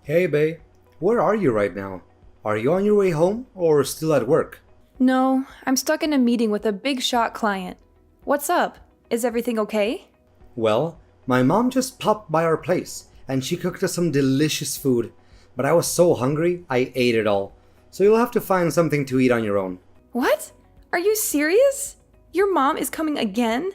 Hey, babe. Where are you right now? Are you on your way home or still at work? No, I'm stuck in a meeting with a big shot client. What's up? Is everything okay? Well, my mom just popped by our place and she cooked us some delicious food, but I was so hungry I ate it all. So you'll have to find something to eat on your own. What? Are you serious? Your mom is coming again?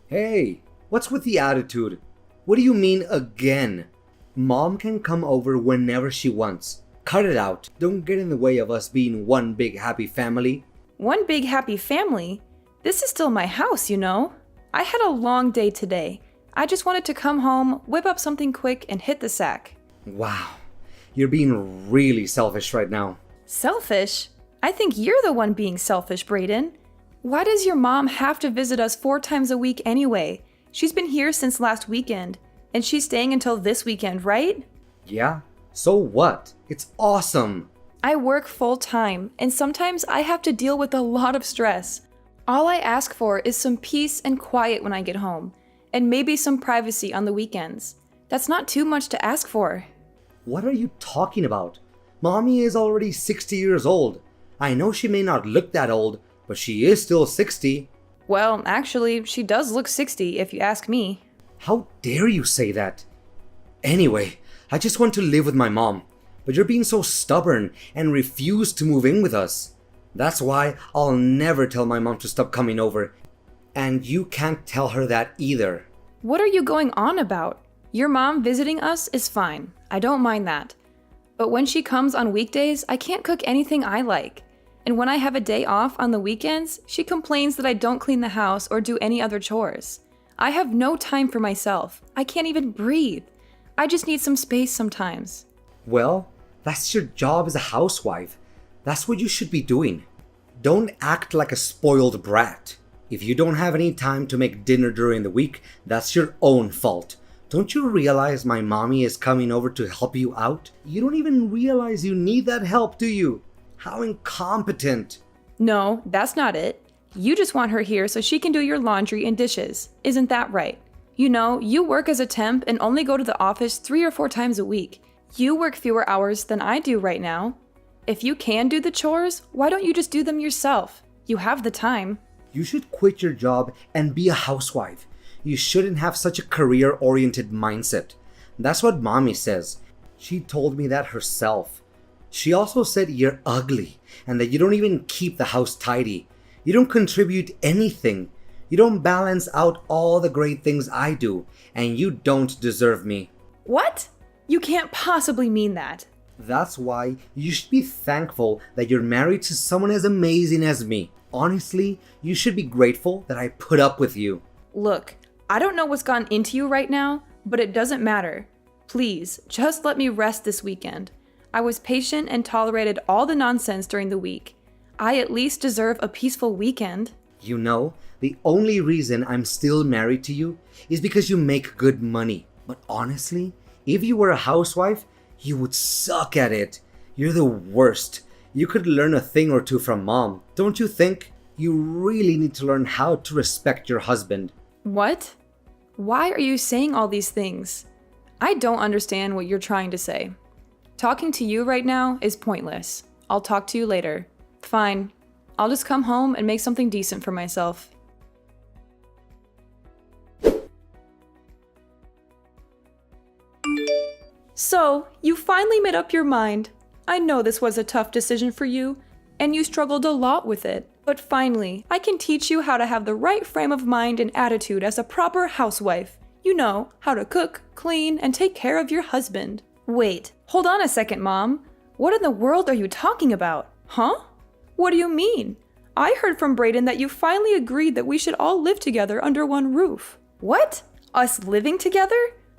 Hey, what's with the attitude? What do you mean again? Mom can come over whenever she wants. Cut it out. Don't get in the way of us being one big happy family. One big happy family? This is still my house, you know. I had a long day today. I just wanted to come home, whip up something quick, and hit the sack. Wow, you're being really selfish right now. Selfish? I think you're the one being selfish, Brayden. Why does your mom have to visit us 4 times a week anyway? She's been here since last weekend, and she's staying until this weekend, right? Yeah? So what? It's awesome. I work full time, and sometimes I have to deal with a lot of stress. All I ask for is some peace and quiet when I get home, and maybe some privacy on the weekends. That's not too much to ask for. What are you talking about? Mommy is already 60 years old. I know she may not look that old, but she is still 60. Well, actually, she does look 60 if you ask me. How dare you say that? Anyway, I just want to live with my mom, but you're being so stubborn and refuse to move in with us. That's why I'll never tell my mom to stop coming over. And you can't tell her that either. What are you going on about? Your mom visiting us is fine. I don't mind that. But when she comes on weekdays, I can't cook anything I like. And when I have a day off on the weekends, she complains that I don't clean the house or do any other chores. I have no time for myself. I can't even breathe. I just need some space sometimes. Well, that's your job as a housewife. That's what you should be doing. Don't act like a spoiled brat. If you don't have any time to make dinner during the week, that's your own fault. Don't you realize my mommy is coming over to help you out? You don't even realize you need that help, do you? How incompetent. No, that's not it. You just want her here so she can do your laundry and dishes. Isn't that right? You know, you work as a temp and only go to the office 3 or 4 times a week. You work fewer hours than I do right now. If you can do the chores, why don't you just do them yourself? You have the time. You should quit your job and be a housewife. You shouldn't have such a career-oriented mindset. That's what mommy says. She told me that herself. She also said you're ugly and that you don't even keep the house tidy. You don't contribute anything. You don't balance out all the great things I do, and you don't deserve me. What? You can't possibly mean that. That's why you should be thankful that you're married to someone as amazing as me. Honestly, you should be grateful that I put up with you. Look, I don't know what's gone into you right now, but it doesn't matter. Please, just let me rest this weekend. I was patient and tolerated all the nonsense during the week. I at least deserve a peaceful weekend. You know, the only reason I'm still married to you is because you make good money. But honestly, if you were a housewife, you would suck at it. You're the worst. You could learn a thing or two from mom, don't you think? You really need to learn how to respect your husband. What? Why are you saying all these things? I don't understand what you're trying to say. Talking to you right now is pointless. I'll talk to you later. Fine. I'll just come home and make something decent for myself. So, you finally made up your mind. I know this was a tough decision for you, and you struggled a lot with it. But finally, I can teach you how to have the right frame of mind and attitude as a proper housewife. You know, how to cook, clean, and take care of your husband. Wait, hold on a second, Mom. What in the world are you talking about? Huh? What do you mean? I heard from Brayden that you finally agreed that we should all live together under one roof. What? Us living together?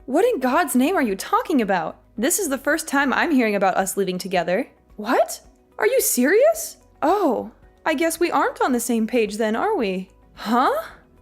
What in God's name are you talking about? This is the first time I'm hearing about us living together. What? Are you serious? Oh, I guess we aren't on the same page then, are we? Huh?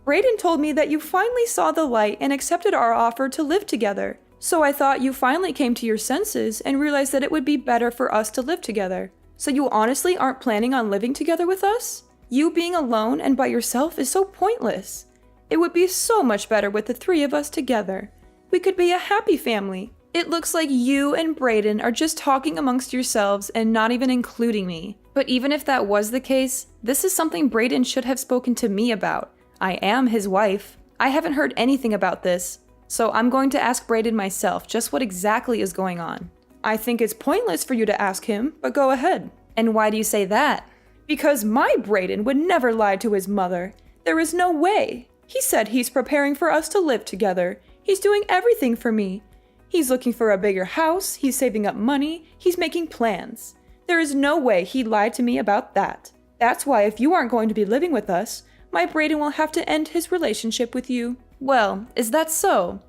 Brayden told me that you finally saw the light and accepted our offer to live together. So I thought you finally came to your senses and realized that it would be better for us to live together. So you honestly aren't planning on living together with us? You being alone and by yourself is so pointless. It would be so much better with the 3 of us together. We could be a happy family. It looks like you and Brayden are just talking amongst yourselves and not even including me. But even if that was the case, this is something Brayden should have spoken to me about. I am his wife. I haven't heard anything about this, so I'm going to ask Brayden myself just what exactly is going on. I think it's pointless for you to ask him, but go ahead. And why do you say that? Because my Brayden would never lie to his mother. There is no way. He said he's preparing for us to live together. He's doing everything for me. He's looking for a bigger house, he's saving up money, he's making plans. There is no way he lied to me about that. That's why if you aren't going to be living with us, my Brayden will have to end his relationship with you. Well, is that so?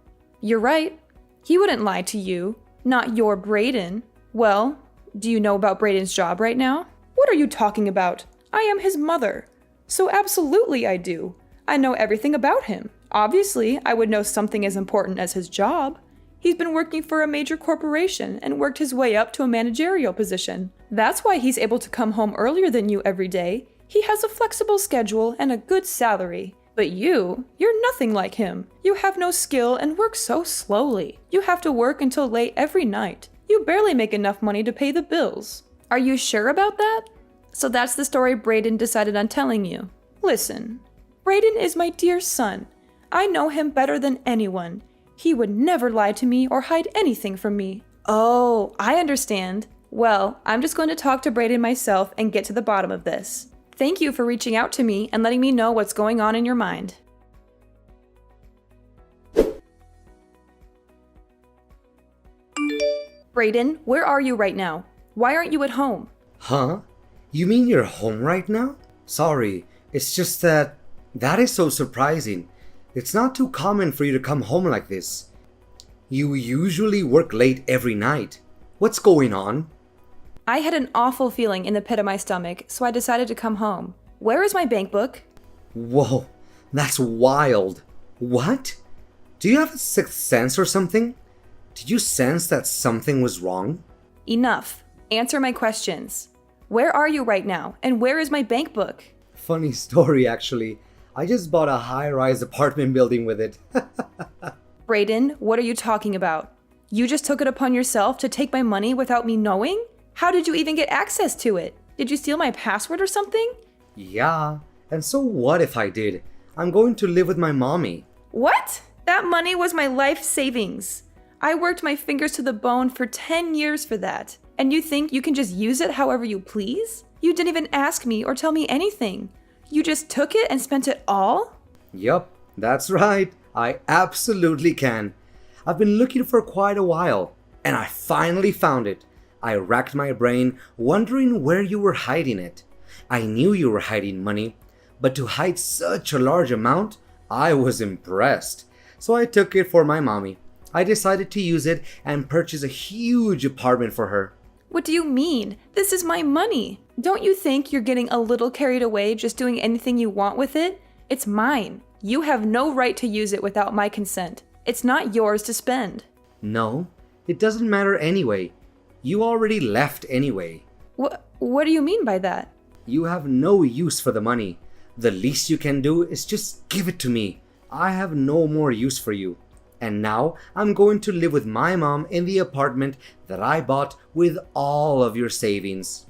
You're right. He wouldn't lie to you. Not your Brayden. Well, do you know about Brayden's job right now? What are you talking about? I am his mother. So absolutely I do. I know everything about him. Obviously, I would know something as important as his job. He's been working for a major corporation and worked his way up to a managerial position. That's why he's able to come home earlier than you every day. He has a flexible schedule and a good salary. But you're nothing like him. You have no skill and work so slowly. You have to work until late every night. You barely make enough money to pay the bills. Are you sure about that? So that's the story Brayden decided on telling you. Listen, Brayden is my dear son. I know him better than anyone. He would never lie to me or hide anything from me. Oh, I understand. Well, I'm just going to talk to Brayden myself and get to the bottom of this. Thank you for reaching out to me and letting me know what's going on in your mind. Brayden, where are you right now? Why aren't you at home? Huh? You mean you're home right now? Sorry, it's just that is so surprising. It's not too common for you to come home like this. You usually work late every night. What's going on? I had an awful feeling in the pit of my stomach, so I decided to come home. Where is my bank book? Whoa, that's wild. What? Do you have a sixth sense or something? Did you sense that something was wrong? Enough. Answer my questions. Where are you right now, and where is my bank book? Funny story, actually. I just bought a high-rise apartment building with it. Brayden, what are you talking about? You just took it upon yourself to take my money without me knowing? How did you even get access to it? Did you steal my password or something? Yeah, and so what if I did? I'm going to live with my mommy. What? That money was my life savings. I worked my fingers to the bone for 10 years for that. And you think you can just use it however you please? You didn't even ask me or tell me anything. You just took it and spent it all? Yup, that's right. I absolutely can. I've been looking for quite a while, and I finally found it. I racked my brain, wondering where you were hiding it. I knew you were hiding money, but to hide such a large amount, I was impressed. So I took it for my mommy. I decided to use it and purchase a huge apartment for her. What do you mean? This is my money. Don't you think you're getting a little carried away just doing anything you want with it? It's mine. You have no right to use it without my consent. It's not yours to spend. No, it doesn't matter anyway. You already left anyway. What do you mean by that? You have no use for the money. The least you can do is just give it to me. I have no more use for you. And now I'm going to live with my mom in the apartment that I bought with all of your savings.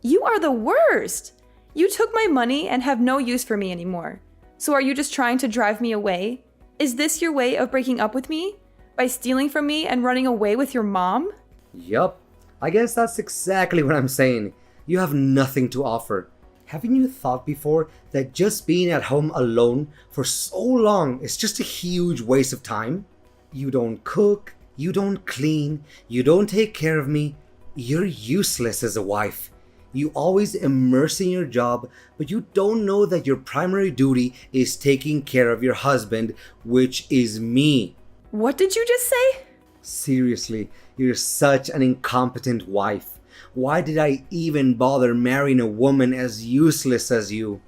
You are the worst! You took my money and have no use for me anymore. So are you just trying to drive me away? Is this your way of breaking up with me? By stealing from me and running away with your mom? Yup, I guess that's exactly what I'm saying. You have nothing to offer. Haven't you thought before that just being at home alone for so long is just a huge waste of time? You don't cook, you don't clean, you don't take care of me. You're useless as a wife. You always immerse in your job, but you don't know that your primary duty is taking care of your husband, which is me. What did you just say? Seriously, you're such an incompetent wife. Why did I even bother marrying a woman as useless as you?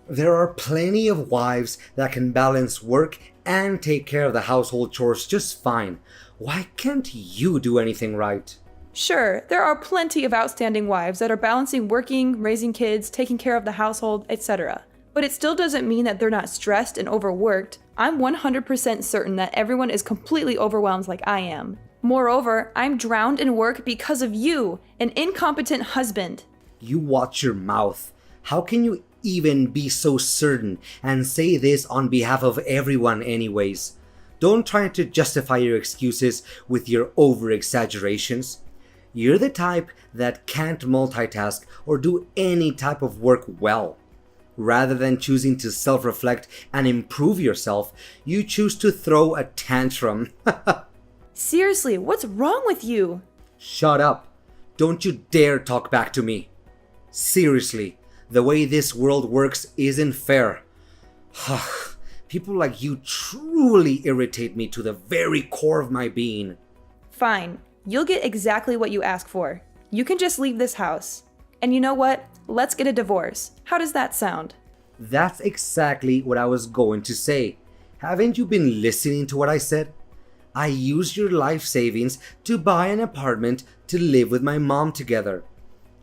There are plenty of wives that can balance work and take care of the household chores just fine. Why can't you do anything right? Sure, there are plenty of outstanding wives that are balancing working, raising kids, taking care of the household, etc. But it still doesn't mean that they're not stressed and overworked. I'm 100% certain that everyone is completely overwhelmed like I am. Moreover, I'm drowned in work because of you, an incompetent husband. You watch your mouth. How can you even be so certain and say this on behalf of everyone anyways? Don't try to justify your excuses with your over-exaggerations. You're the type that can't multitask or do any type of work well. Rather than choosing to self-reflect and improve yourself, you choose to throw a tantrum. Seriously, what's wrong with you? Shut up. Don't you dare talk back to me. Seriously, the way this world works isn't fair. People like you truly irritate me to the very core of my being. Fine, you'll get exactly what you ask for. You can just leave this house. And you know what? Let's get a divorce. How does that sound? That's exactly what I was going to say. Haven't you been listening to what I said? I used your life savings to buy an apartment to live with my mom together.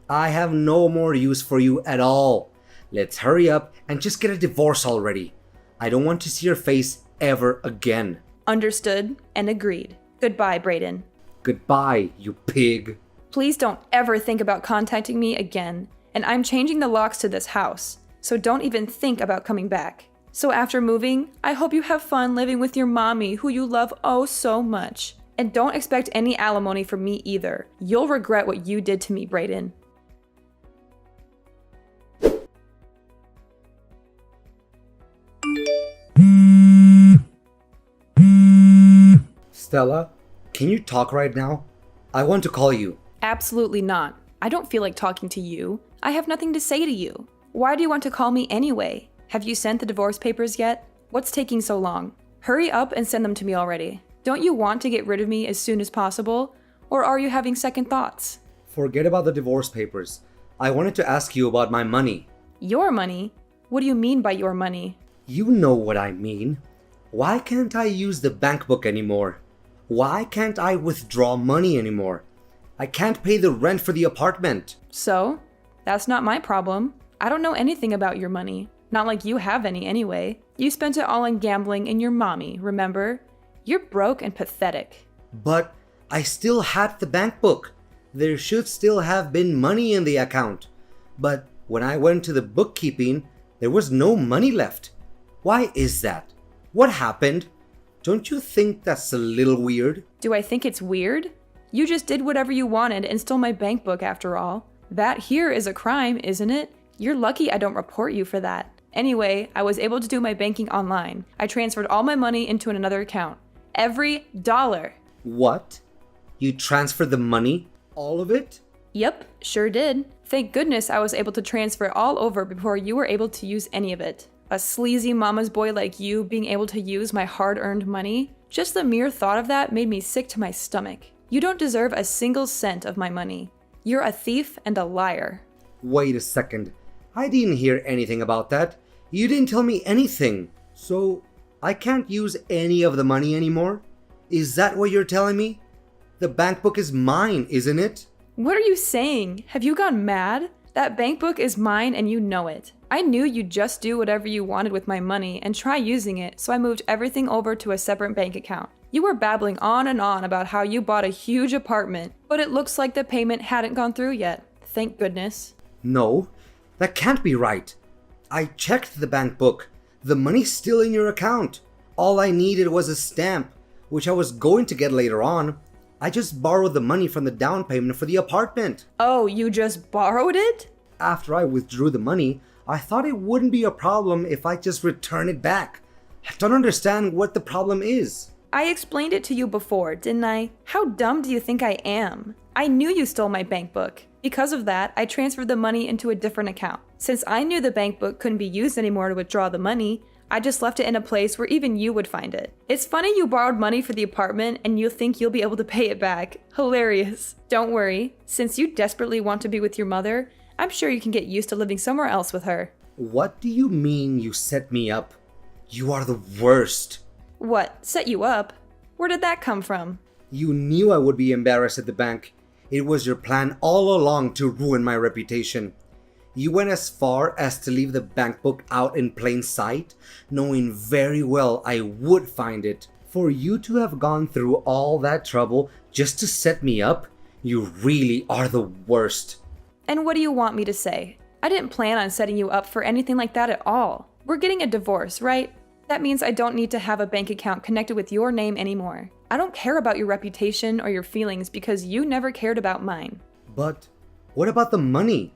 I have no more use for you at all. Let's hurry up and just get a divorce already. I don't want to see your face ever again. Understood and agreed. Goodbye, Brayden. Goodbye, you pig. Please don't ever think about contacting me again. And I'm changing the locks to this house, so don't even think about coming back. So after moving, I hope you have fun living with your mommy who you love oh so much. And don't expect any alimony from me either. You'll regret what you did to me, Brayden. Stella, can you talk right now? I want to call you. Absolutely not. I don't feel like talking to you. I have nothing to say to you. Why do you want to call me anyway? Have you sent the divorce papers yet? What's taking so long? Hurry up and send them to me already. Don't you want to get rid of me as soon as possible? Or are you having second thoughts? Forget about the divorce papers. I wanted to ask you about my money. Your money? What do you mean by your money? You know what I mean. Why can't I use the bank book anymore? Why can't I withdraw money anymore? I can't pay the rent for the apartment. So? That's not my problem. I don't know anything about your money. Not like you have any anyway. You spent it all on gambling and your mommy, remember? You're broke and pathetic. But I still had the bank book. There should still have been money in the account. But when I went to the bookkeeping, there was no money left. Why is that? What happened? Don't you think that's a little weird? Do I think it's weird? You just did whatever you wanted and stole my bank book after all. That here is a crime, isn't it? You're lucky I don't report you for that. Anyway, I was able to do my banking online. I transferred all my money into another account. Every dollar. What? You transferred the money? All of it? Yep, sure did. Thank goodness I was able to transfer it all over before you were able to use any of it. A sleazy mama's boy like you being able to use my hard-earned money? Just the mere thought of that made me sick to my stomach. You don't deserve a single cent of my money. You're a thief and a liar. Wait a second. I didn't hear anything about that. You didn't tell me anything. So, I can't use any of the money anymore? Is that what you're telling me? The bank book is mine, isn't it? What are you saying? Have you gone mad? That bank book is mine and you know it. I knew you'd just do whatever you wanted with my money and try using it, so I moved everything over to a separate bank account. You were babbling on and on about how you bought a huge apartment, but it looks like the payment hadn't gone through yet. Thank goodness. No, that can't be right. I checked the bank book. The money's still in your account. All I needed was a stamp, which I was going to get later on. I just borrowed the money from the down payment for the apartment. Oh, you just borrowed it? After I withdrew the money, I thought it wouldn't be a problem if I just return it back. I don't understand what the problem is. I explained it to you before, didn't I? How dumb do you think I am? I knew you stole my bank book. Because of that, I transferred the money into a different account. Since I knew the bank book couldn't be used anymore to withdraw the money, I just left it in a place where even you would find it. It's funny you borrowed money for the apartment and you think you'll be able to pay it back. Hilarious. Don't worry, since you desperately want to be with your mother, I'm sure you can get used to living somewhere else with her. What do you mean you set me up? You are the worst. What, set you up? Where did that come from? You knew I would be embarrassed at the bank. It was your plan all along to ruin my reputation. You went as far as to leave the bank book out in plain sight, knowing very well I would find it. For you to have gone through all that trouble just to set me up, you really are the worst. And what do you want me to say? I didn't plan on setting you up for anything like that at all. We're getting a divorce, right? That means I don't need to have a bank account connected with your name anymore. I don't care about your reputation or your feelings because you never cared about mine. But what about the money?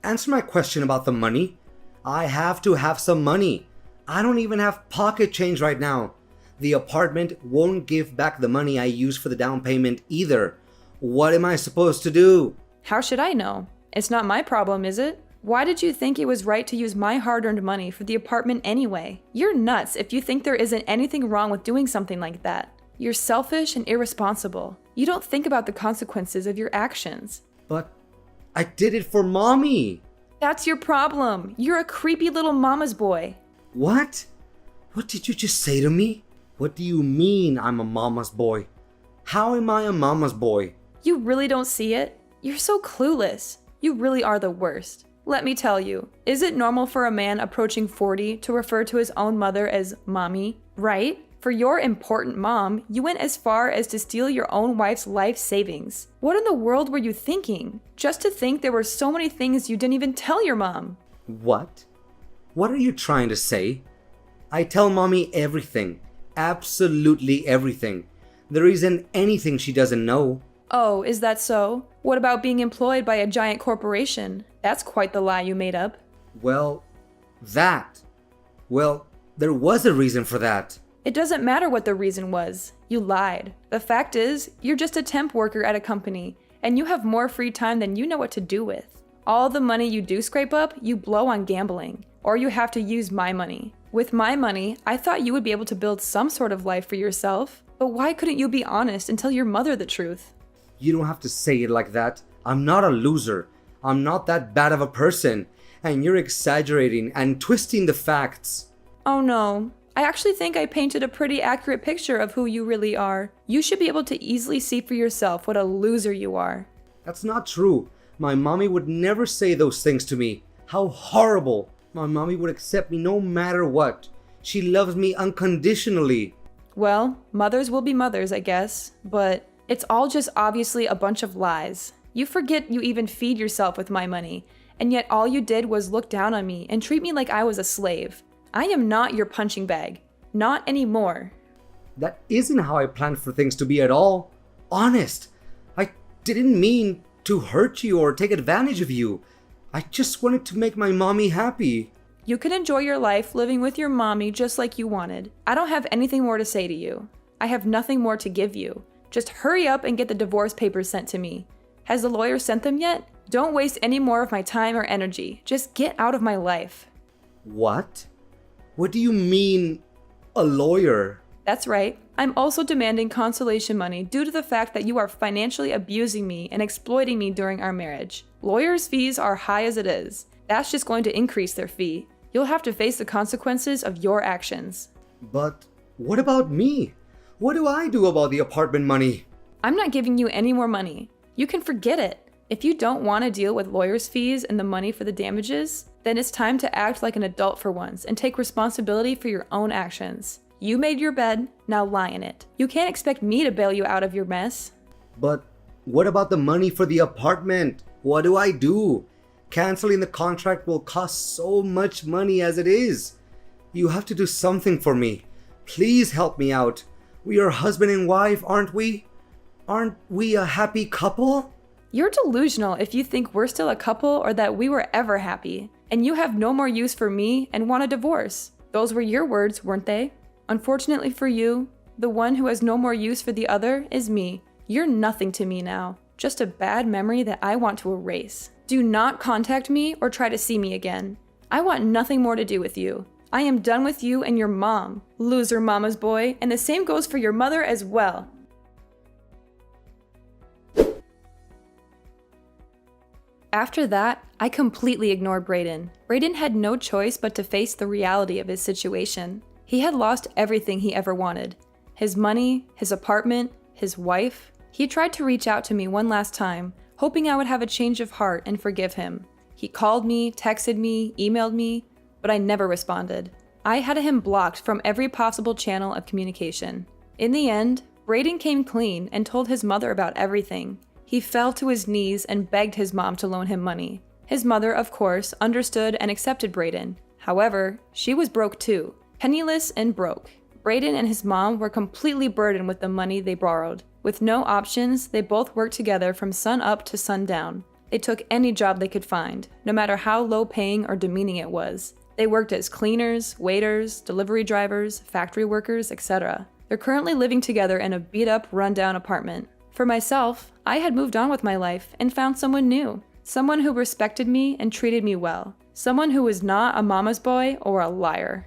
Answer my question about the money. I have to have some money. I don't even have pocket change right now. The apartment won't give back the money I used for the down payment either. What am I supposed to do? How should I know? It's not my problem, is it? Why did you think it was right to use my hard-earned money for the apartment anyway? You're nuts if you think there isn't anything wrong with doing something like that. You're selfish and irresponsible. You don't think about the consequences of your actions. But I did it for mommy. That's your problem. You're a creepy little mama's boy. What? What did you just say to me? What do you mean I'm a mama's boy? How am I a mama's boy? You really don't see it? You're so clueless. You really are the worst. Let me tell you, is it normal for a man approaching 40 to refer to his own mother as mommy? Right? For your important mom, you went as far as to steal your own wife's life savings. What in the world were you thinking? Just to think there were so many things you didn't even tell your mom. What? What are you trying to say? I tell mommy everything. Absolutely everything. There isn't anything she doesn't know. Oh, is that so? What about being employed by a giant corporation? That's quite the lie you made up. Well, there was a reason for that. It doesn't matter what the reason was. You lied. The fact is, you're just a temp worker at a company, and you have more free time than you know what to do with. All the money you do scrape up, you blow on gambling. Or you have to use my money. With my money, I thought you would be able to build some sort of life for yourself. But why couldn't you be honest and tell your mother the truth? You don't have to say it like that. I'm not a loser. I'm not that bad of a person. And you're exaggerating and twisting the facts. Oh no. I actually think I painted a pretty accurate picture of who you really are. You should be able to easily see for yourself what a loser you are. That's not true. My mommy would never say those things to me. How horrible. My mommy would accept me no matter what. She loves me unconditionally. Well, mothers will be mothers, I guess. But it's all just obviously a bunch of lies. You forget you even feed yourself with my money. And yet all you did was look down on me and treat me like I was a slave. I am not your punching bag. Not anymore. That isn't how I planned for things to be at all. Honest. I didn't mean to hurt you or take advantage of you. I just wanted to make my mommy happy. You can enjoy your life living with your mommy just like you wanted. I don't have anything more to say to you. I have nothing more to give you. Just hurry up and get the divorce papers sent to me. Has the lawyer sent them yet? Don't waste any more of my time or energy. Just get out of my life. What? What do you mean, a lawyer? That's right. I'm also demanding consolation money due to the fact that you are financially abusing me and exploiting me during our marriage. Lawyers' fees are high as it is. That's just going to increase their fee. You'll have to face the consequences of your actions. But what about me? What do I do about the apartment money? I'm not giving you any more money. You can forget it. If you don't want to deal with lawyers' fees and the money for the damages, then it's time to act like an adult for once and take responsibility for your own actions. You made your bed, now lie in it. You can't expect me to bail you out of your mess. But what about the money for the apartment? What do I do? Canceling the contract will cost so much money as it is. You have to do something for me. Please help me out. We are husband and wife, aren't we? Aren't we a happy couple? You're delusional if you think we're still a couple or that we were ever happy. And you have no more use for me and want a divorce. Those were your words, weren't they? Unfortunately for you, the one who has no more use for the other is me. You're nothing to me now. Just a bad memory that I want to erase. Do not contact me or try to see me again. I want nothing more to do with you. I am done with you and your mom. Loser mama's boy, and the same goes for your mother as well. After that, I completely ignored Brayden. Brayden had no choice but to face the reality of his situation. He had lost everything he ever wanted. His money, his apartment, his wife. He tried to reach out to me one last time, hoping I would have a change of heart and forgive him. He called me, texted me, emailed me, but I never responded. I had him blocked from every possible channel of communication. In the end, Braden came clean and told his mother about everything. He fell to his knees and begged his mom to loan him money. His mother, of course, understood and accepted Braden. However, she was broke too, penniless and broke. Braden and his mom were completely burdened with the money they borrowed. With no options, they both worked together from sun up to sundown. They took any job they could find, no matter how low paying or demeaning it was. They worked as cleaners, waiters, delivery drivers, factory workers, etc. They're currently living together in a beat-up, run-down apartment. For myself, I had moved on with my life and found someone new. Someone who respected me and treated me well. Someone who was not a mama's boy or a liar.